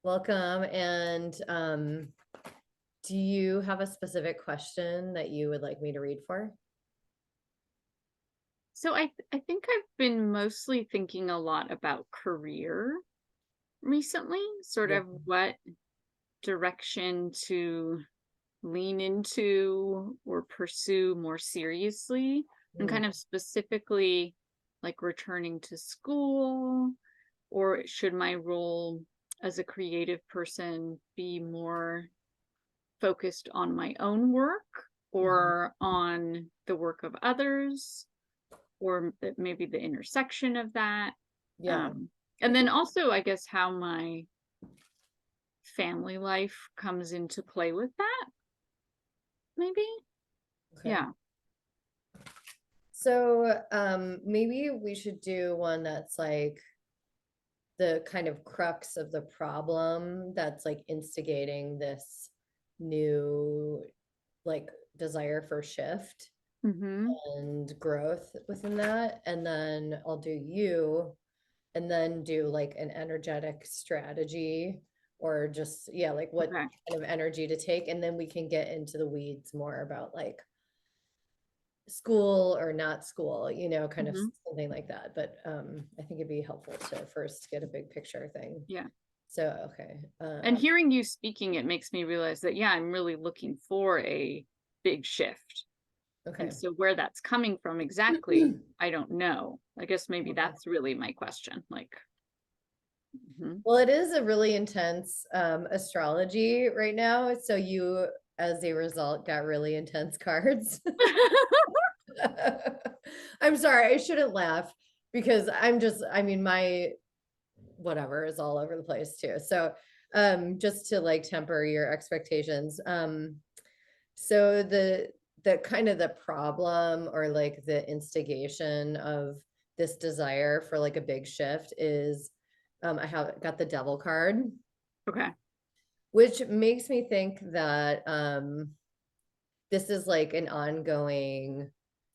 Welcome. And do you have a specific question that you would like me to read for? So I think I've been mostly thinking a lot about career recently, sort Yeah. of what direction to lean into or pursue more seriously, and Mm, kind of specifically like returning to school, or should my role as a creative person be more focused on my own work mhm. or on the work of others? Or maybe the intersection of that. Yeah. Um, and then also, I guess, how my family life comes into play with that, maybe. Okay. Yeah. So maybe we should do one that's like the kind of crux of the problem that's like instigating this new like desire for shift Mm-hmm. and growth within that. And then I'll do you and then do like an energetic strategy or just yeah like what Okay. kind of energy to take, and then we can get into the weeds more about like school or not school, kind of Mm-hmm. something like that. But I think it'd be helpful to first get a big picture thing. Yeah. So okay. And hearing you speaking, it makes me realize that, yeah, I'm really looking for a big shift. And Okay. so where that's coming from exactly, I don't know. I guess maybe Okay. that's really my question. Like, mhm. Well, it is a really intense astrology right now, so you as a result got really intense cards. I'm sorry, I shouldn't laugh because I mean, my whatever is all over the place too. So, just to like temper your expectations. So the kind of the problem or like the instigation of this desire for like a big shift is I have got the devil card, Okay. which makes me think that this is like an ongoing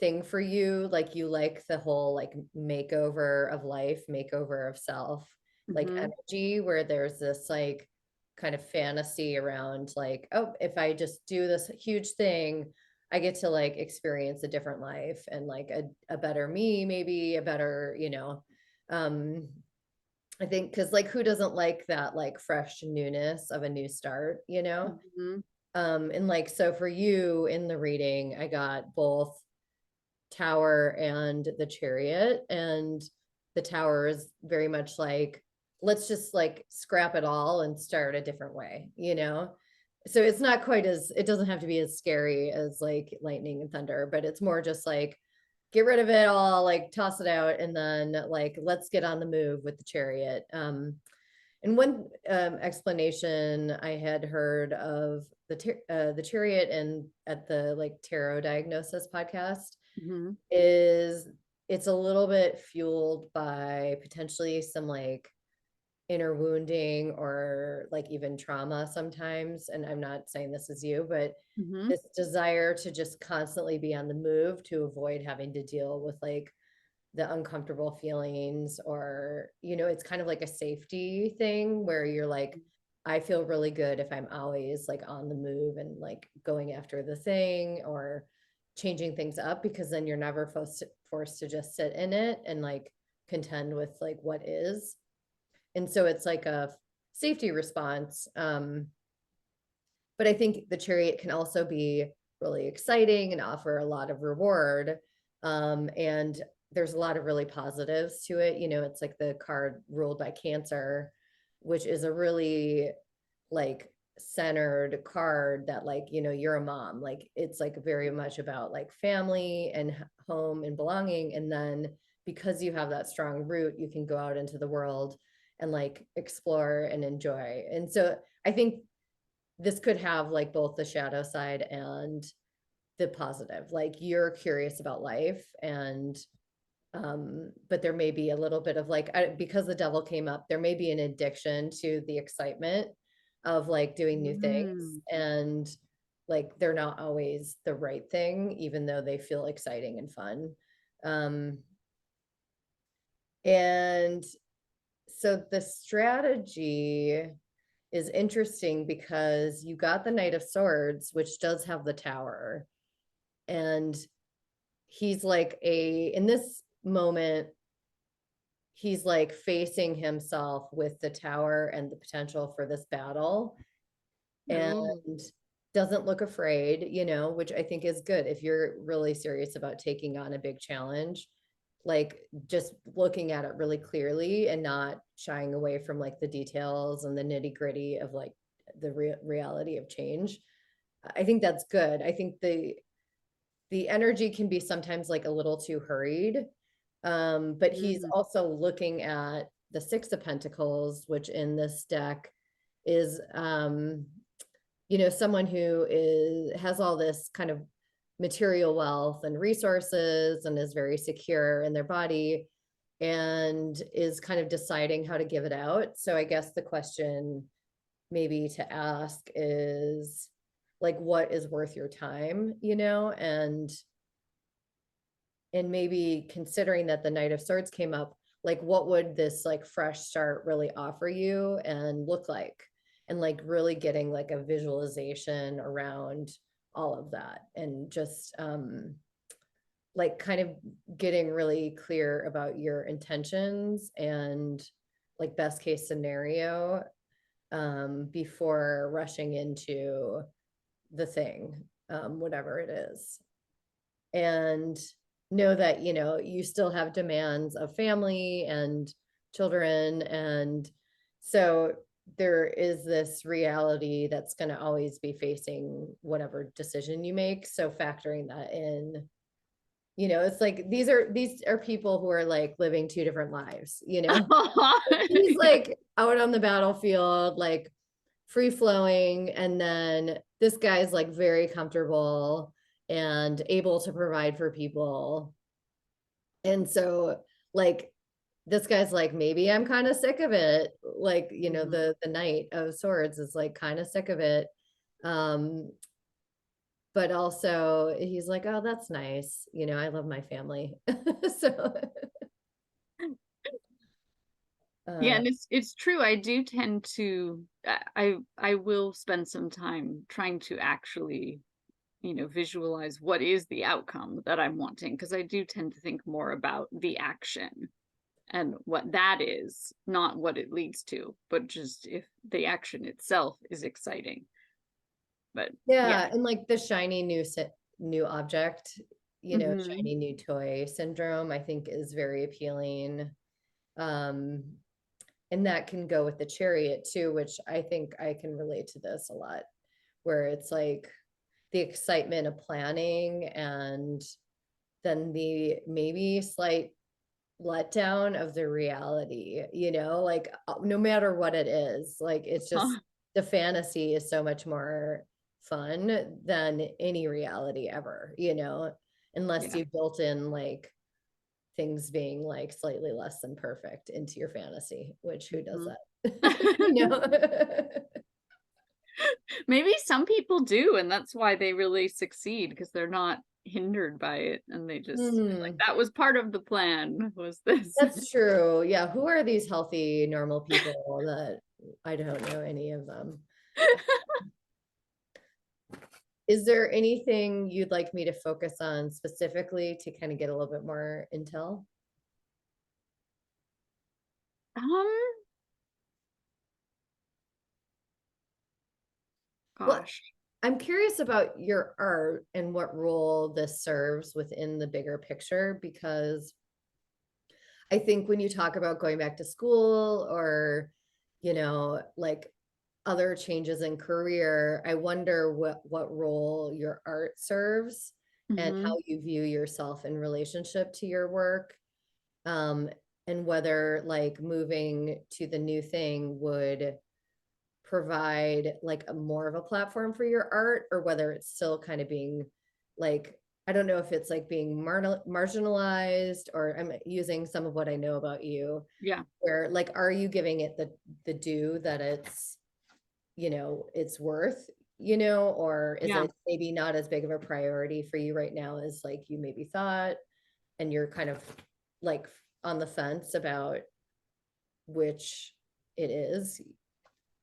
thing for you. Like you like the whole like makeover of life, makeover of self, like Mm-hmm. energy, where there's this like kind of fantasy around like, oh, if I just do this huge thing, I get to like experience a different life and like a better me, maybe a better, um, I think because like who doesn't like that like fresh newness of a new start, you know? Mm-hmm. And like, so for you in the reading, I got both Tower and the Chariot. And the Tower is very much like, let's just like scrap it all and start a different way, you know? So it's not quite as, it doesn't have to be as scary as like lightning and thunder, but it's more just like, get rid of it all, like toss it out, and then like, let's get on the move with the Chariot. And one explanation I had heard of the Chariot and at the like tarot diagnosis podcast Mm-hmm. is it's a little bit fueled by potentially some like inner wounding or like even trauma sometimes. And I'm not saying this is you, but Mm-hmm. this desire to just constantly be on the move to avoid having to deal with like the uncomfortable feelings, or it's kind of like a safety thing where you're like, I feel really good if I'm always like on the move and like going after the thing or changing things up, because then you're never forced to just sit in it and like contend with like what is. And so it's like a safety response. But I think the Chariot can also be really exciting and offer a lot of reward. And there's a lot of really positives to it. It's like the card ruled by Cancer, which is a really like centered card that like, you're a mom. Like it's like very much about like family and home and belonging. And then because you have that strong root, you can go out into the world and like explore and enjoy. And so I think this could have like both the shadow side and the positive. Like you're curious about life, and but there may be a little bit of like, because the devil came up, there may be an addiction to the excitement of like doing new things, Mm-hmm. and like they're not always the right thing even though they feel exciting and fun. um and so the strategy is interesting because you got the Knight of Swords, which does have the Tower. And he's like in this moment, he's like facing himself with the Tower and the potential for this battle, and Oh. doesn't look afraid, which I think is good if you're really serious about taking on a big challenge, like just looking at it really clearly and not shying away from like the details and the nitty gritty of like the reality of change. I think that's good. I think the energy can be sometimes like a little too hurried. But he's Mm. also looking at the Six of Pentacles, which in this deck is someone who has all this kind of material wealth and resources and is very secure in their body and is kind of deciding how to give it out. So I guess the question maybe to ask is like, what is worth your time, and maybe considering that the Knight of Swords came up, like what would this like fresh start really offer you and look like? And like really getting like a visualization around all of that, and just like kind of getting really clear about your intentions and like best case scenario before rushing into the thing, whatever it is. And know that, you still have demands of family and children. And so there is this reality that's going to always be facing whatever decision you make. So factoring that in, it's like these are people who are like living two different lives, he's like out on the battlefield, like free flowing. And then this guy's like very comfortable and able to provide for people. And so like this guy's like, maybe I'm kind of sick of it. Like, the Knight of Swords is like kind of sick of it. But also he's like, oh, that's nice. I love my family. So Yeah, uh and it's true. I do tend to I will spend some time trying to actually, visualize what is the outcome that I'm wanting, because I do tend to think more about the action and what that is, not what it leads to, but just if the action itself is exciting. But yeah. yeah, and like the shiny new object, Hmm. shiny new toy syndrome, I think is very appealing. Um, and that can go with the Chariot too, which I think I can relate to this a lot, where it's like the excitement of planning and then the maybe slight letdown of the reality, like no matter what it is, like it's just the fantasy is so much more fun than any reality ever, unless Yeah. you built in like things being like slightly less than perfect into your fantasy, which who does Mhm. that? you know Maybe some people do, and that's why they really succeed, because they're not hindered by it, and they just like, Hmm. that was part of the plan, was this. That's true. Yeah, who are these healthy normal people that I don't know any of them? Is there anything you'd like me to focus on specifically to kind of get a little bit more intel? Um, Well, gosh. I'm curious about your art and what role this serves within the bigger picture, because I think when you talk about going back to school or, like other changes in career, I wonder what role your art serves and how Hmm. you view yourself in relationship to your work. Um, and whether like moving to the new thing would provide like a more of a platform for your art, or whether it's still kind of being like, I don't know if it's like being marginalized, or I'm using some of what I know about you, Yeah. where like, are you giving it the due that it's worth, or is Yeah. it maybe not as big of a priority for you right now as like you maybe thought, and you're kind of like on the fence about which it is.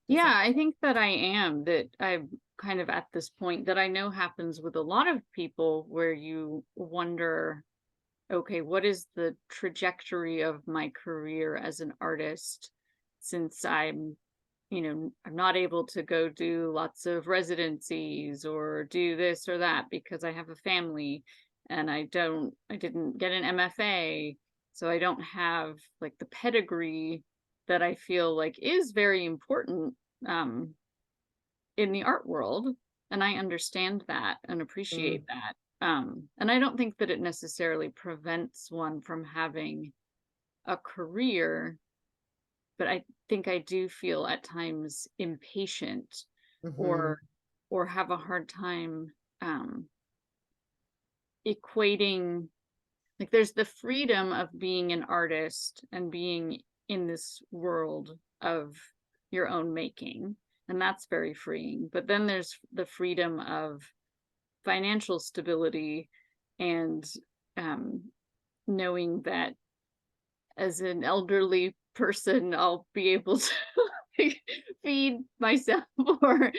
Yeah, I think that I am, that I'm kind of at this point that I know happens with a lot of people where you wonder, okay, what is the trajectory of my career as an artist since I'm not able to go do lots of residencies or do this or that because I have a family and I didn't get an MFA, so I don't have like the pedigree that I feel like is very important um in the art world, and I understand that and Mm, appreciate that. And I don't think that it necessarily prevents one from having a career, but I think I do feel at times impatient mhm, or have a hard time um equating, like there's the freedom of being an artist and being in this world of your own making, and that's very freeing, but then there's the freedom of financial stability and um, knowing that as an elderly person, I'll be able to like, feed myself or,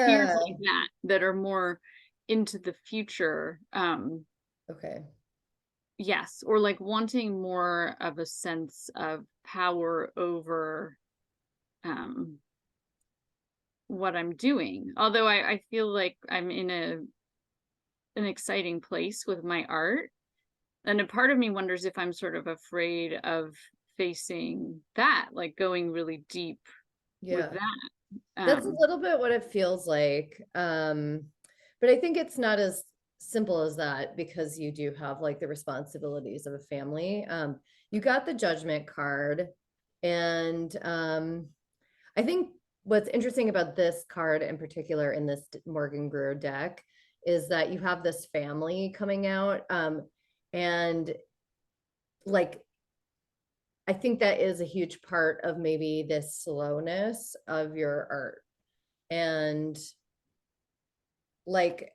fears yeah, like that that are more into the future. okay, Yes, or like wanting more of a sense of power over um, what I'm doing. Although I feel like I'm in an exciting place with my art. And a part of me wonders if I'm sort of afraid of facing that, like going really deep with yeah. that. That's a Um, little bit what it feels like. But I think it's not as simple as that because you do have like the responsibilities of a family. You got the judgment card, and I think what's interesting about this card in particular in this Morgan Greer deck is that you have this family coming out. And like I think that is a huge part of maybe this slowness of your art. And like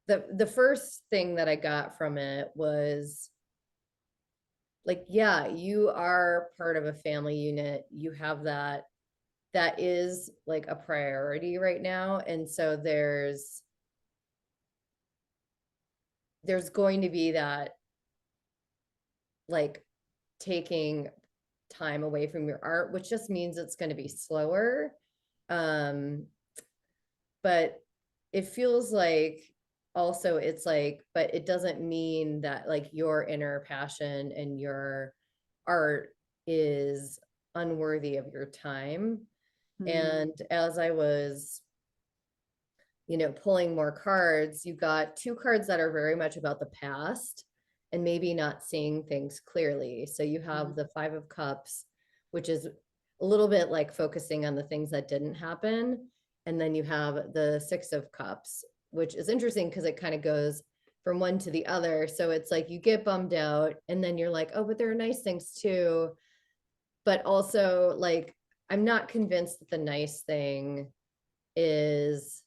the first thing that I got from it was like, yeah, you are part of a family unit. You have that is like a priority right now. And so there's going to be that like taking time away from your art, which just means it's going to be slower. Um, but it feels like also it's like, but it doesn't mean that like your inner passion and your art is unworthy of your time. hmm, And as I was, pulling more cards, you got two cards that are very much about the past and maybe not seeing things clearly. So you hmm, have the Five of Cups, which is a little bit like focusing on the things that didn't happen. And then you have the Six of Cups, which is interesting because it kind of goes from one to the other. So it's like you get bummed out and then you're like, oh, but there are nice things too. But also, like, I'm not convinced that the nice thing is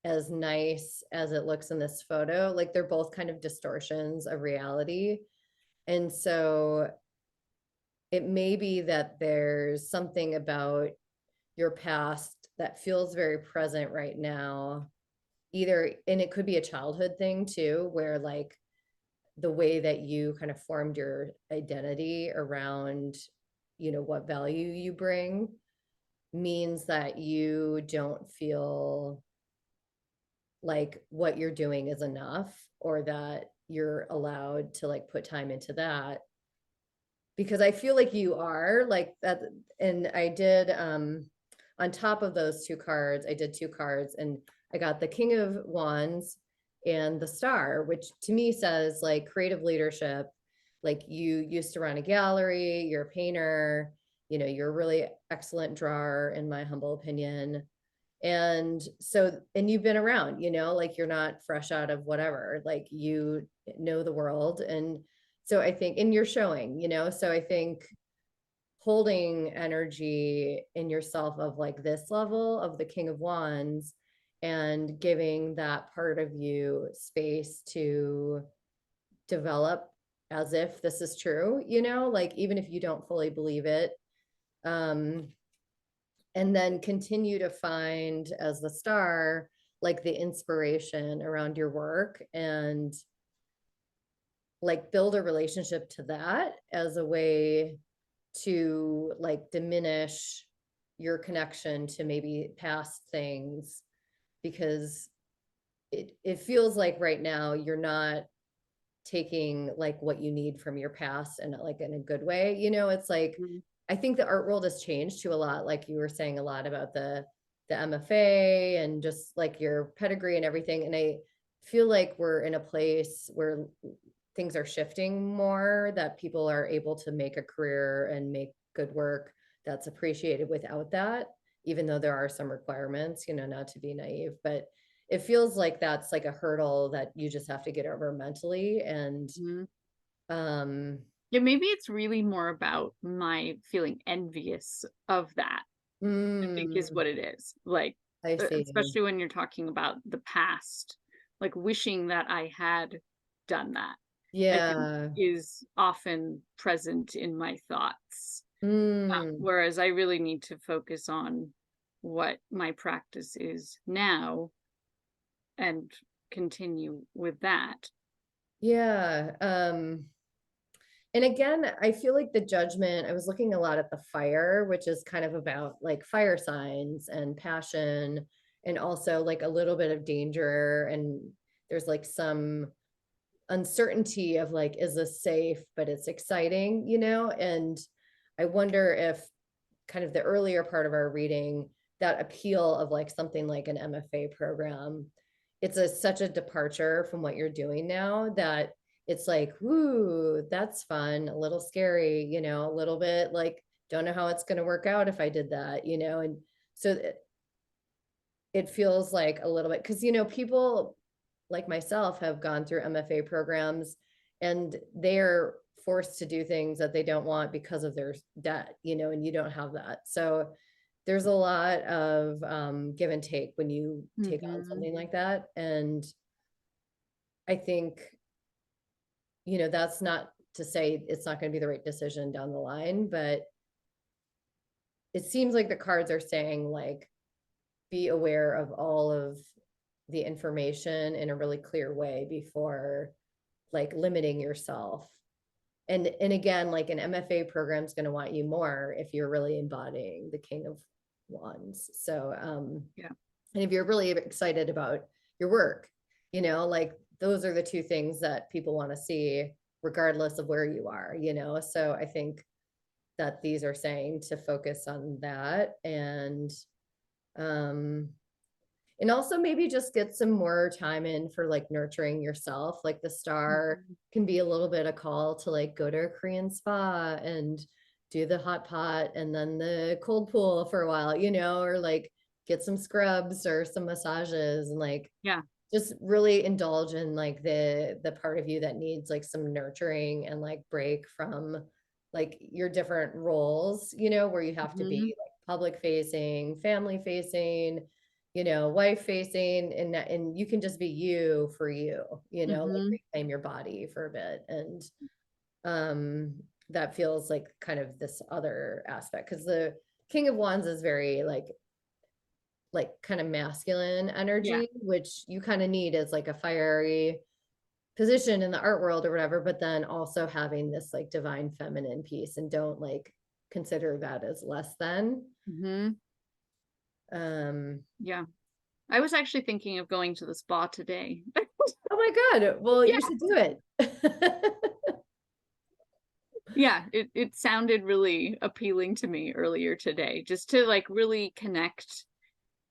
as nice as it looks in this photo. Like they're both kind of distortions of reality. And so it may be that there's something about your past that feels very present right now. Either, and it could be a childhood thing too, where like the way that you kind of formed your identity around, what value you bring means that you don't feel like what you're doing is enough or that you're allowed to like put time into that because I feel like you are like that. And I did on top of those two cards, I did two cards and I got the King of Wands and the Star, which to me says like creative leadership. Like you used to run a gallery, you're a painter, you're a really excellent drawer in my humble opinion. And so, and you've been around, like you're not fresh out of whatever, like you know the world. And so I think, and you're showing, so I think holding energy in yourself of like this level of the King of Wands and giving that part of you space to develop as if this is true, you know, like even if you don't fully believe it. Um, and then continue to find as the star, like the inspiration around your work and like build a relationship to that as a way to like diminish your connection to maybe past things because it feels like right now you're not taking like what you need from your past and like in a good way. You know, it's like Mhm. I think the art world has changed to a lot, like you were saying a lot about the MFA and just like your pedigree and everything. And I feel like we're in a place where things are shifting more, that people are able to make a career and make good work that's appreciated without that, even though there are some requirements, you know, not to be naive, but it feels like that's like a hurdle that you just have to get over mentally. And Mhm. um Yeah, maybe it's really more about my feeling envious of that, I think is mm, what it is. Like, I see. especially when you're talking about the past, like wishing that I had done that, I think Yeah. is often present in my thoughts. Mm, Whereas I really need to focus on what my practice is now and continue with that. yeah. And again, I feel like the judgment, I was looking a lot at the fire, which is kind of about like fire signs and passion, and also like a little bit of danger. And there's like some uncertainty of like, is this safe? But it's exciting, you know? And I wonder if kind of the earlier part of our reading, that appeal of like something like an MFA program, it's such a departure from what you're doing now that it's like, whoo, that's fun, a little scary, you know, a little bit like, don't know how it's going to work out if I did that, you know, and so it feels like a little bit because, you know, people like myself have gone through MFA programs and they're forced to do things that they don't want because of their debt, you know, and you don't have that. So there's a lot of give and take when you take on Mhm. something like that. And I think, you know, that's not to say it's not going to be the right decision down the line, but it seems like the cards are saying like be aware of all of the information in a really clear way before like limiting yourself. And again, like an MFA program is going to want you more if you're really embodying the King of Wands. So Yeah. and if you're really excited about your work, you know, like those are the two things that people want to see regardless of where you are, you know. So I think that these are saying to focus on that um and also maybe just get some more time in for like nurturing yourself. Like the star Mhm. can be a little bit a call to like go to a Korean spa and do the hot pot and then the cold pool for a while, you know, or like get some scrubs or some massages and like Yeah. just really indulge in like the part of you that needs like some nurturing and like break from like your different roles, you know, where you have to Mhm. be like public facing, family facing, you know, wife facing, and you can just be you for you, you know, like Mhm. reclaim your body for a bit. And um that feels like kind of this other aspect because the King of Wands is very like kind of masculine Yeah. energy, which you kind of need as like a fiery position in the art world or whatever, but then also having this like divine feminine piece and don't like consider that as less than. Mhm. Um, Yeah. I was actually thinking of going to the spa today. oh my God, well, Yeah. you should do it. Yeah, it sounded really appealing to me earlier today, just to like really connect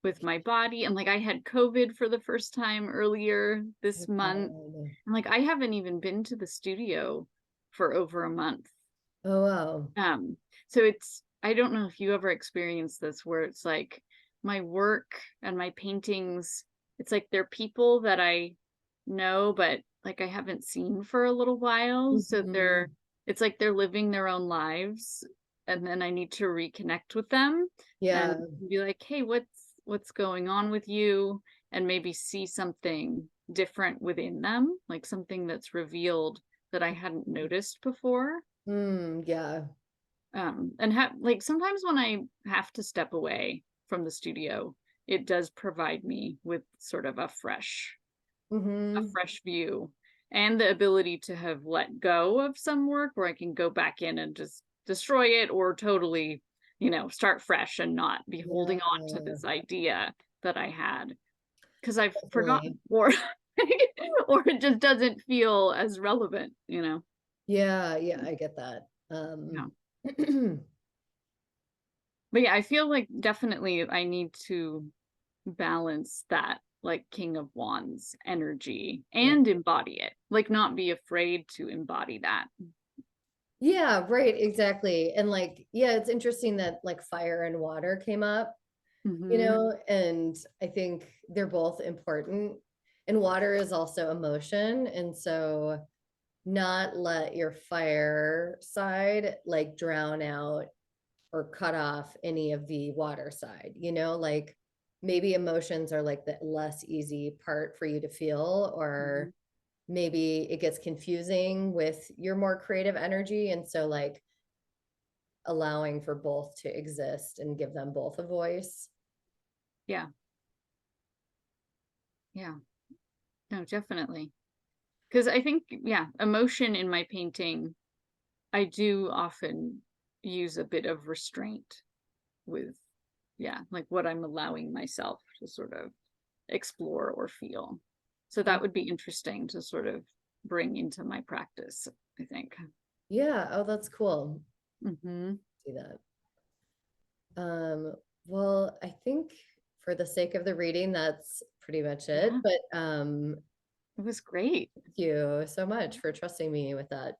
with my body. And like I had COVID for the first time earlier this month. Oh, And like I haven't even been to the studio for over a month. wow. Um, so it's I don't know if you ever experienced this where it's like my work and my paintings, it's like they're people that I know, but like I haven't seen for a little while. So Mhm. it's like they're living their own lives. And then I need to reconnect with them and Yeah. be like, hey, what's going on with you? And maybe see something different within them, like something that's revealed that I hadn't noticed before. Yeah. And like sometimes when I have to step away from the studio, it does provide me with sort of a Hmm. fresh view and the ability to have let go of some work where I can go back in and just destroy it or totally, start fresh and not be holding on to Yeah, this idea that I had because I've definitely. forgotten or or it just doesn't feel as relevant. Yeah, yeah, I get that. Yeah. But yeah, I feel like definitely I need to balance that like King of Wands energy Yeah. and embody it. Like not be afraid to embody that. Yeah, right, exactly. And like, yeah, it's interesting that like fire and water came up, Hmm. and I think they're both important. And water is also emotion. And so not let your fire side like drown out or cut off any of the water side, like maybe emotions are like the less easy part for you to feel, Hmm. or maybe it gets confusing with your more creative energy. And so like allowing for both to exist and give them both a voice. Yeah. Yeah. No, definitely. Because I think, yeah, emotion in my painting, I do often use a bit of restraint with, yeah, like what I'm allowing myself to sort of explore or feel. So that would be interesting to sort of bring into my practice, I think. Yeah, oh, that's cool. Hmm. See that. Well, I think for the sake of the reading, that's pretty much it. Yeah, But it was great. thank you so much for trusting me with that.